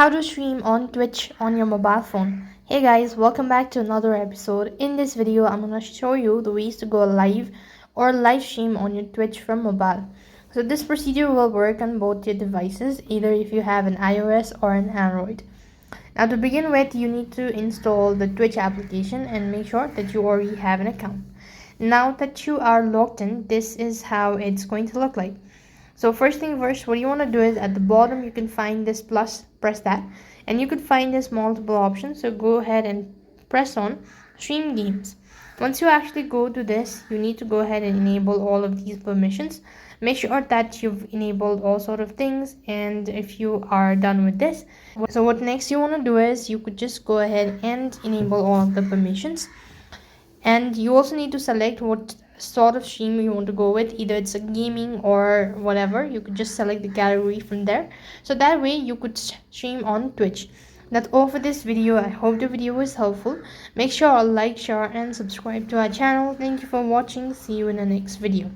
How to stream on Twitch on your mobile phone. Hey guys, welcome back to another episode. In this video, I'm gonna show you the ways to go live or live stream on your Twitch from mobile. So this procedure will work on both your devices, either if you have an iOS or an Android. Now to begin with, you need to install the Twitch application and make sure that you already have an account. Now that you are logged in, this is how it's going to look like. So first thing first, what you want to do is at the bottom you can find this plus, press that, and you could find this multiple options. So go ahead and press on stream games. Once you actually go to this, you need to go ahead and enable all of these permissions. Make sure that you've enabled all sort of things, and if you are done with this, so what next you want to do is you could just go ahead and enable all of the permissions. And you also need to select what sort of stream you want to go with, either it's a gaming or whatever. You could just select the category from there, so that way you could stream on Twitch. That's all for this video. I hope the video was helpful. Make sure to like, share and subscribe to our channel. Thank you for watching. See you in the next video.